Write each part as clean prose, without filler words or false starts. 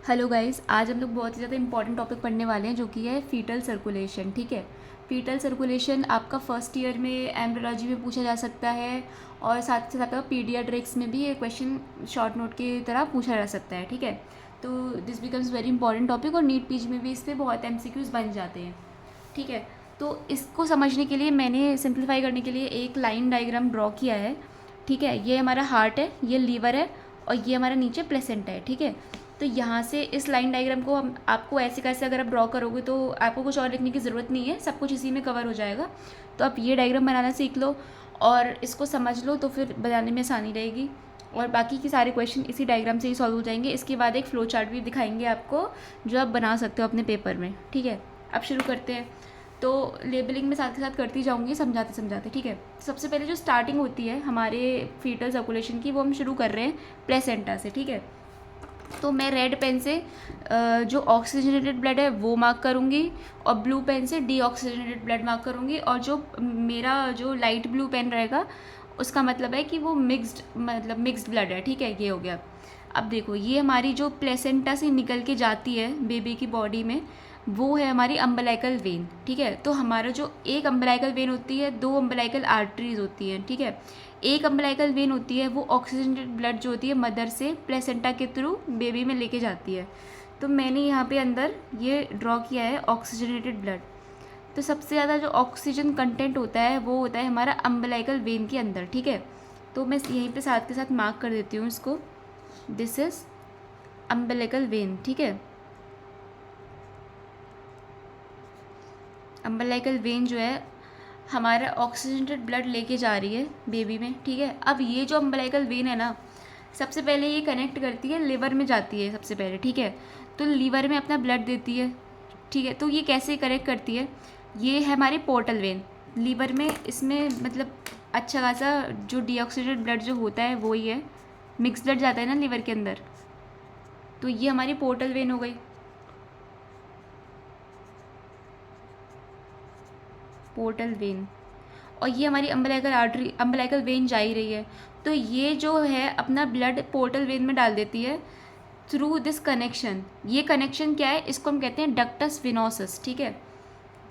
Hello guys, आज हम लोग बहुत ही ज़्यादा इंपॉर्टेंट टॉपिक पढ़ने वाले हैं जो कि है फीटल सर्कुलेशन। ठीक है, फीटल सर्कुलेशन आपका फर्स्ट ईयर में एम्ब्रियोलॉजी में पूछा जा सकता है और साथ ही साथ आपका पीडियाट्रिक्स में भी ये क्वेश्चन शॉर्ट नोट की तरह पूछा जा सकता है। ठीक है, तो this becomes very important topic और नीट पीजी में भी इस पर बहुत एमसीक्यूज बन जाते हैं। ठीक है, तो इसको समझने के लिए मैंने सिंप्लीफाई करने के लिए एक लाइन डायग्राम ड्रॉ किया है। ठीक है, ये हमारा हार्ट है, ये लीवर है और ये हमारा नीचे प्लेसेंटा है। ठीक है, तो यहाँ से इस लाइन डायग्राम को हम आपको ऐसे कैसे अगर आप ड्रॉ करोगे तो आपको कुछ और लिखने की ज़रूरत नहीं है, सब कुछ इसी में कवर हो जाएगा। तो आप ये डायग्राम बनाना सीख लो और इसको समझ लो तो फिर बनाने में आसानी रहेगी और बाकी के सारे क्वेश्चन इसी डायग्राम से ही सॉल्व हो जाएंगे। इसके बाद एक फ्लो चार्ट भी दिखाएंगे आपको जो आप बना सकते हो अपने पेपर में। ठीक है, अब शुरू करते हैं। तो लेबलिंग में साथ के साथ करती जाऊंगी समझाते समझाते। ठीक है, सबसे पहले जो स्टार्टिंग होती है हमारे फीटल सर्कुलेशन की वो हम शुरू कर रहे हैं प्लेसेंटा से। ठीक है, तो मैं रेड पेन से जो ऑक्सीजनेटेड ब्लड है वो मार्क करूँगी और ब्लू पेन से डीऑक्सीजनेटेड ब्लड मार्क करूँगी और जो मेरा जो लाइट ब्लू पेन रहेगा उसका मतलब है कि वो मिक्स्ड ब्लड है। ठीक है, ये हो गया। अब देखो, ये हमारी जो प्लेसेंटा से निकल के जाती है बेबी की बॉडी में वो है हमारी अम्बलाइकल वेन। ठीक है, तो हमारा जो एक अम्बलाइकल वेन होती है, दो अम्बलाइकल आर्टरीज होती हैं। ठीक है, एक अम्बलाइकल वेन होती है वो ऑक्सीजनेटेड ब्लड जो होती है मदर से प्लेसेंटा के थ्रू बेबी में लेके जाती है। तो मैंने यहाँ पे अंदर ये ड्रॉ किया है ऑक्सीजनेटेड ब्लड। तो सबसे ज़्यादा जो ऑक्सीजन कंटेंट होता है वो होता है हमारा अम्बलाइकल वेन के अंदर। ठीक है, तो मैं यहीं पे साथ के साथ मार्क कर देती हूँ इसको, दिस इज अम्बलाइकल वेन। ठीक है, अम्बलाइकल वेन जो है हमारा ऑक्सीजनेटेड ब्लड लेके जा रही है बेबी में। ठीक है, अब ये जो अम्बलाइकल वेन है ना, सबसे पहले ये कनेक्ट करती है लिवर में जाती है सबसे पहले। ठीक है, तो लीवर में अपना ब्लड देती है। ठीक है, तो ये कैसे कनेक्ट करती है, ये है हमारी पोर्टल वेन लीवर में। इसमें मतलब अच्छा खासा जो डीऑक्सीडेटेड ब्लड जो होता है वो ही है, मिक्स ब्लड जाता है ना लीवर के अंदर। तो ये हमारी पोर्टल वेन हो गई। पोर्टल वेन, और ये हमारी अम्बलाइकल आर्टरी अम्बलाइकल वेन जा ही रही है। तो ये जो है अपना ब्लड पोर्टल वेन में डाल देती है थ्रू दिस कनेक्शन। ये कनेक्शन क्या है, इसको हम कहते हैं डक्टस विनोसस। ठीक है,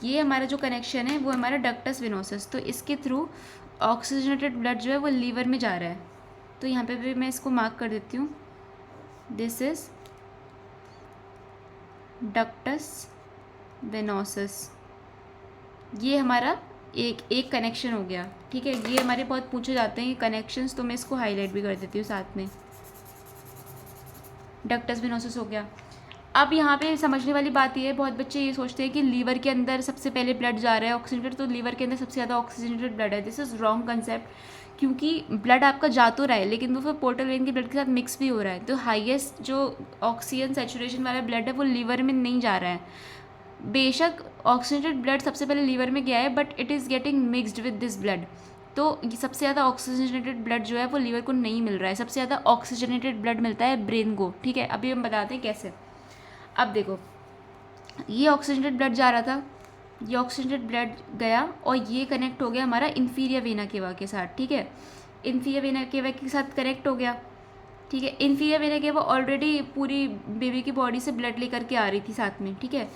ये हमारा जो कनेक्शन है वो हमारा डक्टस विनोसस। तो इसके थ्रू ऑक्सीजनेटेड ब्लड जो है वो लीवर में जा रहा है। तो यहाँ पे भी मैं इसको मार्क कर देती हूँ, दिस इज डक्टस वेनोसस। ये हमारा एक कनेक्शन हो गया। ठीक है, ये हमारे बहुत पूछे जाते हैं कनेक्शंस, तो मैं इसको हाईलाइट भी कर देती हूँ साथ में, डक्टस वेनोसस हो गया। अब यहाँ पे समझने वाली बात ये है, बहुत बच्चे ये सोचते हैं कि लीवर के अंदर सबसे पहले ब्लड जा रहा है ऑक्सीजनेटेड, तो लीवर के अंदर सबसे ज़्यादा ऑक्सीजनेटेड ब्लड है। दिस इज़ रॉन्ग कंसेप्ट, क्योंकि ब्लड आपका जा तो रहा है लेकिन वो फिर पोर्टल वेन के ब्लड के साथ मिक्स भी हो रहा है। तो हाईएस्ट जो ऑक्सीजन सेचुरेशन वाला ब्लड है वो लीवर में नहीं जा रहा है। बेशक ऑक्सीजनेटेड ब्लड सबसे पहले लीवर में गया है but it is getting mixed with this blood. तो सबसे ज़्यादा ऑक्सीजनेटेड ब्लड जो है वो लीवर को नहीं मिल रहा है, सबसे ज़्यादा ऑक्सीजनेटेड ब्लड मिलता है ब्रेन को। ठीक है, अभी हम बताते हैं कैसे। अब देखो, ये ऑक्सीजनेटेड ब्लड जा रहा था, ये ऑक्सीजनेटेड ब्लड गया और ये कनेक्ट हो गया हमारा इन्फीरियर वेना केवा के साथ। ठीक है, इन्फीरियर वेना केवा के साथ कनेक्ट हो गया। ठीक है, इन्फीरियर वेना केवा ऑलरेडी पूरी बेबी की बॉडी से ब्लड लेकर के आ रही थी साथ में। ठीक है,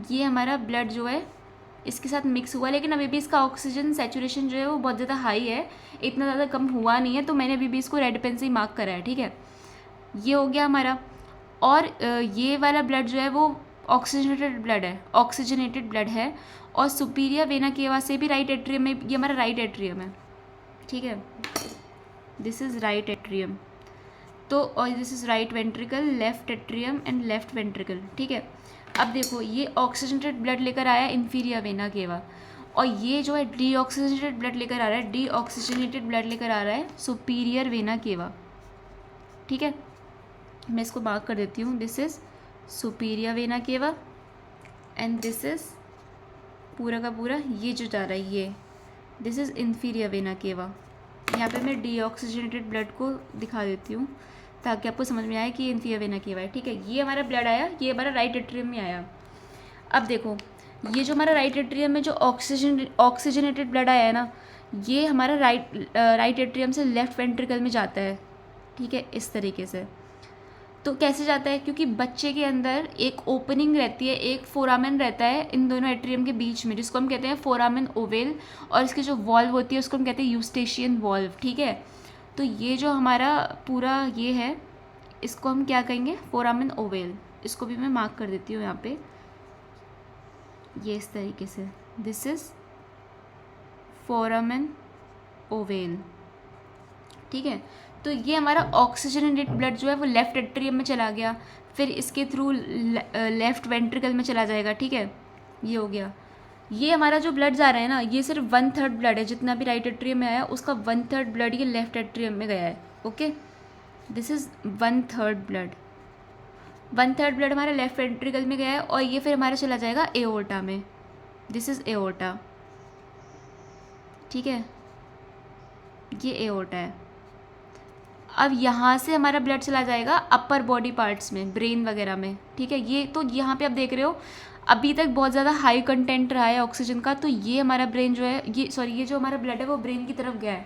ये हमारा ब्लड जो है इसके साथ मिक्स हुआ, लेकिन अभी भी इसका ऑक्सीजन सेचुरेशन जो है वो बहुत ज़्यादा हाई है, इतना ज़्यादा कम हुआ नहीं है। तो मैंने अभी भी इसको रेड पेन से ही मार्क करा है। ठीक है, ये हो गया हमारा। और ये वाला ब्लड जो है वो ऑक्सीजनेटेड ब्लड है और सुपीरियर वेना केवा से भी राइट एट्रियम में, ये हमारा राइट एट्रियम है। ठीक है, दिस इज़ राइट एट्रियम। तो और this is right ventricle, left atrium and left ventricle. ठीक है, अब देखो, ये ऑक्सीजनेटेड ब्लड लेकर आया इन्फीरियर वेना केवा और ये जो है डीऑक्सीजनेटेड ब्लड लेकर आ रहा है, डीऑक्सीजनेटेड ब्लड लेकर आ रहा है सुपीरियर वेना केवा। ठीक है, मैं इसको मार्क कर देती हूँ, this is superior vena cava and this is पूरा का पूरा ये जो जा रहा है ये this is inferior vena cava. यहाँ पे मैं डीऑक्सीजनेटेड ब्लड को दिखा देती हूँ ताकि आपको समझ में आए कि इन्फीरियर वेना केवा है। ठीक है, ये हमारा ब्लड आया, ये हमारा राइट एट्रियम में आया। अब देखो, ये जो हमारा राइट एट्रियम में जो ऑक्सीजनेटेड ब्लड आया है ना, ये हमारा राइट एट्रियम से लेफ्ट वेंट्रिकल में जाता है। ठीक है, इस तरीके से। तो कैसे जाता है, क्योंकि बच्चे के अंदर एक ओपनिंग रहती है, एक फोरामेन रहता है इन दोनों एट्रियम के बीच में, जिसको हम कहते हैं फोरामेन ओवेल, और इसकी जो वॉल्व होती है उसको हम कहते हैं यूस्टेशियन वॉल्व, ठीक है। तो ये जो हमारा पूरा ये है, इसको हम क्या कहेंगे, फोरामेन ओवेल। इसको भी मैं मार्क कर देती हूँ यहाँ पे, ये इस तरीके से, दिस इज फोरामेन ओवेल, ठीक है। तो ये हमारा ऑक्सीजनेटेड ब्लड जो है वो लेफ्ट एट्रियम में चला गया, फिर इसके थ्रू लेफ्ट वेंट्रिकल में चला जाएगा, ठीक है। ये हो गया। ये हमारा जो ब्लड जा रहा है ना, ये सिर्फ 1/3 ब्लड है, जितना भी राइट एट्रियम में आया उसका 1/3 ब्लड ये लेफ्ट एट्रियम में गया है, okay. This is 1/3 blood, 1/3 blood हमारे लेफ्ट वेंट्रिकल में गया है, और ये फिर हमारा चला जाएगा एओर्टा में, दिस इज़ एओर्टा, ठीक है। ये एओर्टा है। अब यहाँ से हमारा ब्लड चला जाएगा अपर बॉडी पार्ट्स में, ब्रेन वगैरह में, ठीक है। ये तो यहाँ पे आप देख रहे हो अभी तक बहुत ज़्यादा हाई कंटेंट रहा है ऑक्सीजन का, तो ये हमारा ब्रेन जो है, ये जो हमारा ब्लड है वो ब्रेन की तरफ गया है,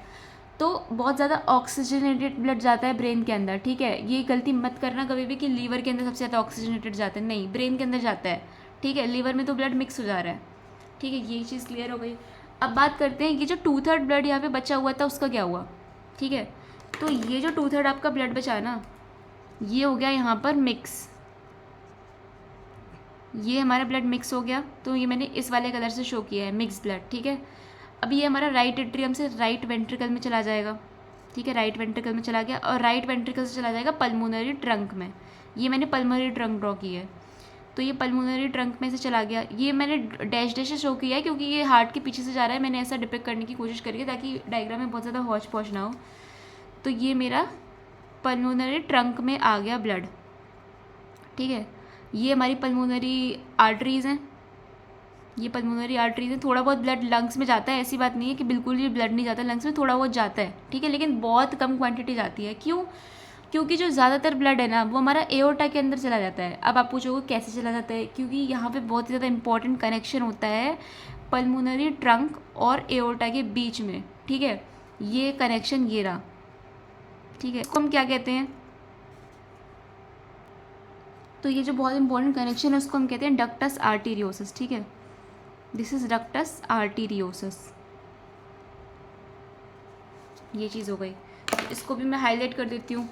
तो बहुत ज़्यादा ऑक्सीजनेटेड ब्लड जाता है ब्रेन के अंदर, ठीक है। ये गलती मत करना कभी भी कि लीवर के अंदर सबसे ज़्यादा ऑक्सीजनेटेड जाता है, नहीं, ब्रेन के अंदर जाता है, ठीक है। लीवर में तो ब्लड मिक्स हो जा रहा है, ठीक है। ये चीज़ क्लियर हो गई। अब बात करते हैं ये जो 2/3 ब्लड यहाँ पे बचा हुआ था उसका क्या हुआ, ठीक है। तो ये जो 2/3 आपका ब्लड बचा है ना, ये हो गया यहाँ पर मिक्स, ये हमारा ब्लड मिक्स हो गया, तो ये मैंने इस वाले कलर से शो किया है, मिक्स ब्लड, ठीक है। अब ये हमारा राइट एट्रियम से राइट वेंट्रिकल में चला जाएगा, ठीक है, राइट वेंट्रिकल में चला गया, और राइट वेंट्रिकल से चला जाएगा पल्मोनरी ट्रंक में, ये मैंने पल्मोनरी ट्रंक ड्रॉ की है, तो ये पल्मोनरी ट्रंक में से चला गया। ये मैंने डैश डैश से शो किया है क्योंकि ये हार्ट के पीछे से जा रहा है, मैंने ऐसा डिपिक्ट करने की कोशिश करी है ताकि डायग्राम में बहुत ज़्यादा हौच पौच ना हो। तो ये मेरा पल्मोनरी ट्रंक में आ गया ब्लड, ठीक है। ये हमारी पल्मोनरी आर्टरीज़ हैं, ये पल्मोनरी आर्टरीज हैं। थोड़ा बहुत ब्लड लंग्स में जाता है, ऐसी बात नहीं है कि बिल्कुल ही ब्लड नहीं जाता लंग्स में, थोड़ा बहुत जाता है, ठीक है, लेकिन बहुत कम क्वांटिटी जाती है। क्यों? क्योंकि जो ज़्यादातर ब्लड है ना वो हमारा एओर्टा के अंदर चला जाता है। अब आप पूछोगे कैसे चला जाता है, क्योंकि यहाँ पे बहुत ज़्यादा इंपॉर्टेंट कनेक्शन होता है पल्मोनरी ट्रंक और एओर्टा के बीच में, ठीक है। ये कनेक्शन ये रहा, ठीक है, इसको हम क्या कहते हैं, तो ये जो बहुत इंपॉर्टेंट कनेक्शन है उसको हम कहते हैं डक्टस आर्टीरियोसिस, ठीक है। दिस इज डक्टस आर्टीरियोसिस, ये चीज़ हो गई। इसको भी मैं हाईलाइट कर देती हूँ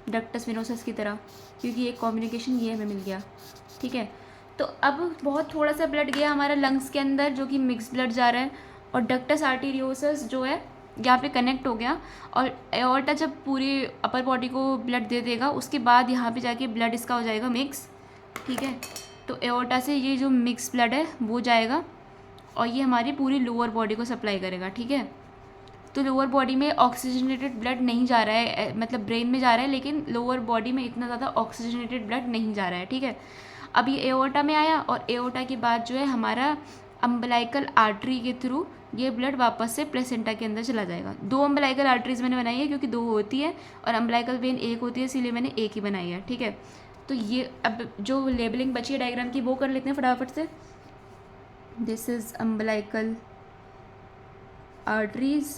डक्टस वेनोसस की तरह, क्योंकि एक कम्युनिकेशन ये हमें मिल गया, ठीक है। तो अब बहुत थोड़ा सा ब्लड गया हमारा लंग्स के अंदर जो कि मिक्स ब्लड जा रहा है, और डक्टस आर्टीरियोसिस जो है यहाँ पे कनेक्ट हो गया, और एओर्टा जब पूरी अपर बॉडी को ब्लड दे देगा उसके बाद यहाँ पे जाके ब्लड इसका हो जाएगा मिक्स, ठीक है। तो एओर्टा से ये जो मिक्स ब्लड है वो जाएगा और ये हमारी पूरी लोअर बॉडी को सप्लाई करेगा, ठीक है। तो लोअर बॉडी में ऑक्सीजनेटेड ब्लड नहीं जा रहा है, मतलब ब्रेन में जा रहा है, लेकिन लोअर बॉडी में इतना ज़्यादा ऑक्सीजनेटेड ब्लड नहीं जा रहा है, ठीक है। अब ये एओर्टा में आया, और एओर्टा के बाद जो है हमारा अम्बलाइकल आर्टरी के थ्रू ये ब्लड वापस से प्लेसेंटा के अंदर चला जाएगा। 2 अम्बलाइकल आर्टरीज मैंने बनाई है क्योंकि 2 होती है, और अम्बलाइकल वेन 1 होती है, इसीलिए मैंने एक ही बनाई है, ठीक है। तो ये अब जो लेबलिंग बची है डायग्राम की वो कर लेते हैं फटाफट से। दिस इज अम्बलाइकल आर्टरीज,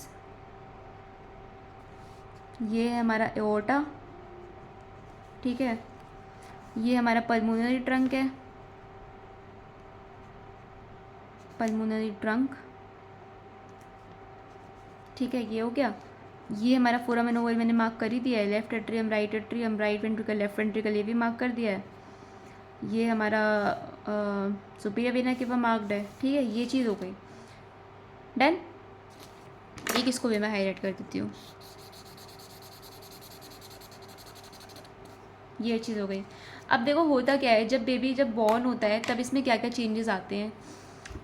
ये है हमारा एओर्टा, ठीक है। ये हमारा पल्मोनरी ट्रंक है, पल्मोनरी ट्रंक, ठीक है, ये हो गया। ये हमारा फोरामेन ओवल मैंने मार्क कर ही दिया है, left atrium, right ventricle, left ventricle, ये भी मार्क कर दिया है। ये हमारा सुपीरियर वेना के मार्क्ड है, ठीक है। ये चीज़ हो गई डन। एक इसको भी मैं हाईलाइट कर देती हूँ, ये चीज़ हो गई। अब देखो होता क्या है, जब बेबी जब बॉर्न होता है तब इसमें क्या क्या चेंजेस आते हैं।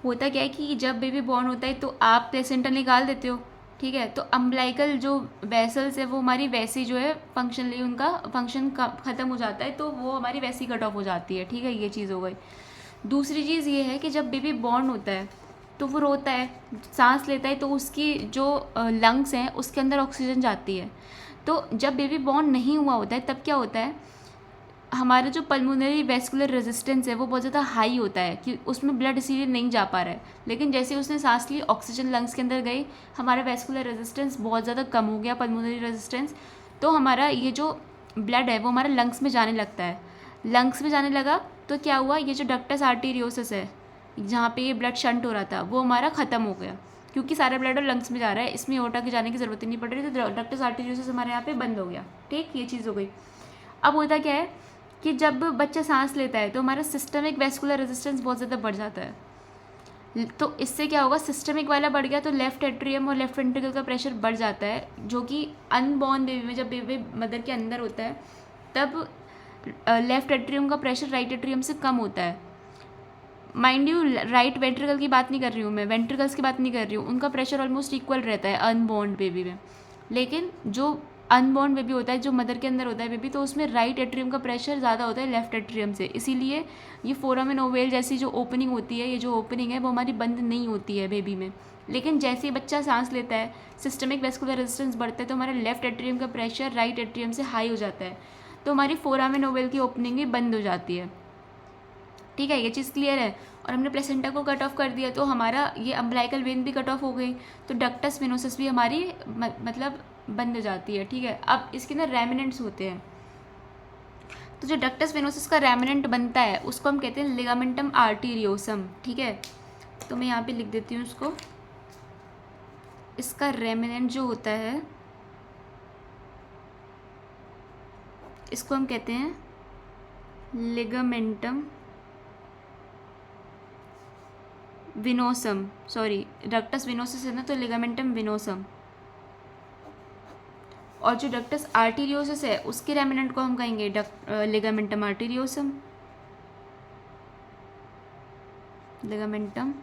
होता क्या है कि जब बेबी बॉर्न होता है तो आप प्लेसेंटा निकाल देते हो, ठीक है। तो अम्बलाइकल जो वेसल्स है वो हमारी वैसी जो है फंक्शनली उनका फंक्शन ख़त्म हो जाता है, तो वो हमारी वैसी कट ऑफ हो जाती है, ठीक है। ये चीज़ हो गई। दूसरी चीज़ ये है कि जब बेबी बॉर्न होता है तो वो रोता है, सांस लेता है, तो उसकी जो लंग्स हैं उसके अंदर ऑक्सीजन जाती है। तो जब बेबी बॉर्न नहीं हुआ होता है तब क्या होता है, हमारा जो पल्मोनरी वेस्कुलर रेजिस्टेंस है वो बहुत ज़्यादा हाई होता है कि उसमें ब्लड इसीलिए नहीं जा पा रहा है। लेकिन जैसे उसने सांस ली, ऑक्सीजन लंग्स के अंदर गई, हमारा वेस्कुलर रेजिस्टेंस बहुत ज़्यादा कम हो गया, पल्मोनरी रेजिस्टेंस, तो हमारा ये जो ब्लड है वो हमारा लंग्स में जाने लगता है। लंग्स में जाने लगा तो क्या हुआ, ये जो डक्टस आर्टेरियोसस है जहाँ पे ये ब्लड शंट हो रहा था वो हमारा ख़त्म हो गया, क्योंकि सारा ब्लड और लंग्स में जा रहा है, इसमें एओर्टा के जाने की ज़रूरत ही नहीं पड़ रही, तो डक्टस आर्टेरियोसस हमारे यहाँ पे बंद हो गया। ठीक, ये चीज़ हो गई। अब होता क्या है कि जब बच्चा सांस लेता है तो हमारा सिस्टमिक वेस्कुलर रेजिस्टेंस बहुत ज़्यादा बढ़ जाता है। तो इससे क्या होगा, सिस्टमिक वाला बढ़ गया तो लेफ्ट एट्रियम और लेफ्ट वेंट्रिकल का प्रेशर बढ़ जाता है, जो कि अनबॉर्न बेबी में, जब बेबी मदर के अंदर होता है तब लेफ्ट एट्रियम का प्रेशर राइट एट्रियम से कम होता है। माइंड यू, राइट वेंट्रिकल की बात नहीं कर रही हूँ मैं, वेंट्रिकल्स की बात नहीं कर रही हूँ, उनका प्रेशर ऑलमोस्ट इक्वल रहता है अनबॉर्न बेबी में। लेकिन जो अनबॉर्न बेबी होता है, जो मदर के अंदर होता है बेबी, तो उसमें राइट एट्रियम का प्रेशर ज़्यादा होता है लेफ्ट एट्रियम से, इसीलिए ये फोरामेन ओवेल जैसी जो ओपनिंग होती है, ये जो ओपनिंग है वो हमारी बंद नहीं होती है बेबी में। लेकिन जैसे ही बच्चा सांस लेता है, सिस्टमिक वेस्कुलर रेजिस्टेंस बढ़ता है, तो हमारा लेफ्ट एट्रियम का प्रेशर राइट एट्रियम से हाई हो जाता है, तो हमारी फोरामेन ओवेल की ओपनिंग भी बंद हो जाती है। ठीक है, ये चीज़ क्लियर है। और हमने प्लेसेंटा को कट ऑफ कर दिया तो हमारा ये अम्बलाइकल वेन भी कट ऑफ हो गई, तो डक्टस वेनोसस भी हमारी मतलब बंद हो जाती है। ठीक है, अब इसके अंदर रेमिनेंट्स होते हैं, तो जो डक्टस वेनोसस का रेमिनेंट बनता है उसको हम कहते हैं लिगामेंटम आर्टीरियोसम। ठीक है, तो मैं यहाँ पे लिख देती हूँ उसको, इसका रेमिनेंट जो होता है इसको हम कहते हैं लिगामेंटम विनोसम, सॉरी डक्टस विनोसस है ना, तो लिगामेंटम विनोसम। और जो डक्टस आर्टीरियोसस है उसके रेमिनेंट को हम कहेंगे लिगामेंटम आर्टीरियोसम, लिगामेंटम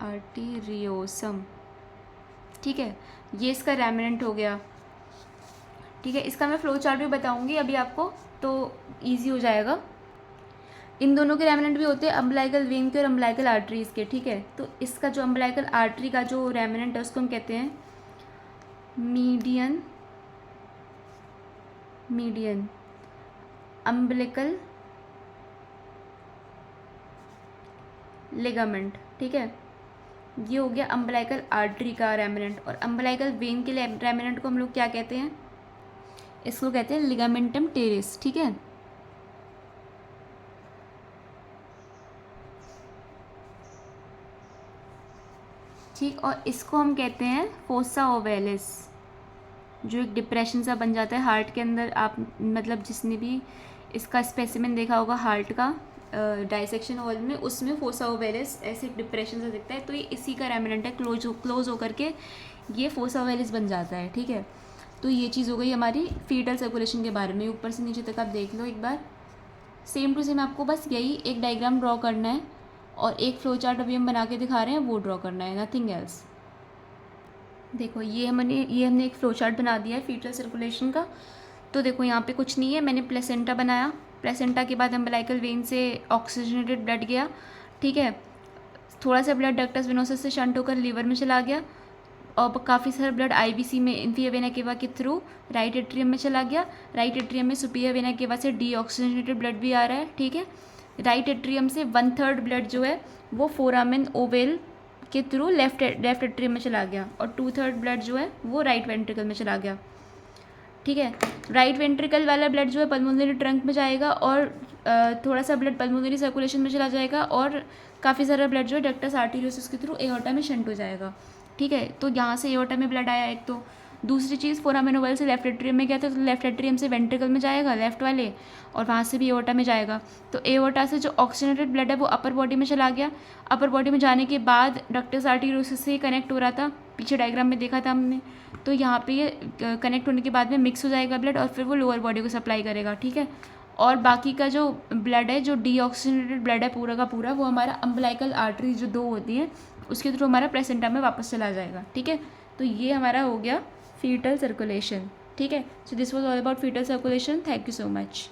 आर्टीरियोसम। ठीक है, ये इसका रेमिनेंट हो गया। ठीक है, इसका मैं फ्लो चार्ट भी बताऊंगी अभी आपको, तो इजी हो जाएगा। इन दोनों के रेमिनेंट भी होते हैं अम्बलाइकल वेन के और अम्बलाइकल आर्टरीज के। ठीक है, तो इसका जो अम्बलाइकल आर्टरी का जो रेमिनेंट है उसको हम कहते हैं मीडियन अम्बलिकल लिगामेंट। ठीक है, ये हो गया अम्बलाइकल आर्टरी का रेमिनेंट। और अम्बलाइकल वेन के रेमिनेंट को हम लोग क्या कहते हैं, इसको कहते हैं लिगामेंटम टेरिस। ठीक है, ठीक, और इसको हम कहते हैं फोसा ओवेलिस, जो एक डिप्रेशन सा बन जाता है हार्ट के अंदर। आप मतलब जिसने भी इसका स्पेसिमेन देखा होगा हार्ट का डाइसेक्शन हॉल में, उसमें फोसा ओवेलिस ऐसे डिप्रेशन सा दिखता है, तो ये इसी का रेमिनेंट है, क्लोज होकर के ये फोसा ओवेलिस बन जाता है। ठीक है, तो ये चीज़ हो गई हमारी फीटल सर्कुलेशन के बारे में। ऊपर से नीचे तक आप देख लो एक बार, सेम टू सेम आपको बस यही एक डायग्राम ड्रॉ करना है और एक फ्लो चार्ट अभी हम बना के दिखा रहे हैं वो ड्रॉ करना है, नथिंग एल्स। देखो ये हमने एक फ्लो चार्ट बना दिया है फीटल सर्कुलेशन का। तो देखो यहाँ पे कुछ नहीं है, मैंने प्लेसेंटा बनाया, प्लेसेंटा के बाद अम्बलाइकल वेन से ऑक्सीजनेटेड ब्लड गया। ठीक है, थोड़ा सा ब्लड डक्टस वेनोसस से शंट होकर लीवर में चला गया, और काफ़ी सारा ब्लड आईवीसी में इन्फीरियर वेना केवा के थ्रू राइट एट्रियम में चला गया। राइट एट्रियम में सुपीरियर वेना केवा से डीऑक्सीजनेटेड ब्लड भी आ रहा है। ठीक है, राइट एट्रियम से 1/3 ब्लड जो है वो फोरामेन ओवेल के थ्रू लेफ्ट एट्रियम में चला गया, और 2/3 ब्लड जो है वो राइट वेंट्रिकल में चला गया। ठीक है, राइट वेंट्रिकल वाला ब्लड जो है पल्मोनरी ट्रंक में जाएगा, और थोड़ा सा ब्लड पल्मोनरी सर्कुलेशन में चला जाएगा, और काफ़ी सारा ब्लड जो है डक्टस आर्टेरियोसस के थ्रू एओर्टा में शंट हो जाएगा। ठीक है, तो यहाँ से एओर्टा में ब्लड आया एक, तो दूसरी चीज़ फोरामेन ओवेल से लेफ्ट एट्रियम में गया था, तो लेफ्ट एट्रियम से वेंट्रिकल में जाएगा लेफ्ट वाले, और वहाँ से भी एओर्टा में जाएगा। तो एओर्टा से जो ऑक्सीजनेटेड ब्लड है वो अपर बॉडी में चला गया। अपर बॉडी में जाने के बाद डक्टस आर्टेरियोसस से कनेक्ट हो रहा था, पीछे डायग्राम में देखा था हमने, तो यहाँ पे ये कनेक्ट होने के बाद में मिक्स हो जाएगा ब्लड, और फिर वो लोअर बॉडी को सप्लाई करेगा। ठीक है, और बाकी का जो ब्लड है, जो डीऑक्सीजनेटेड ब्लड है पूरा का पूरा, वो हमारा अम्बलाइकल आर्टरी जो 2 होती हैं उसके थ्रू हमारा प्लेसेंटा में वापस चला जाएगा। ठीक है, तो ये हमारा हो गया फीटल सर्कुलेशन। ठीक है, so this was all about foetal circulation. Thank you so much.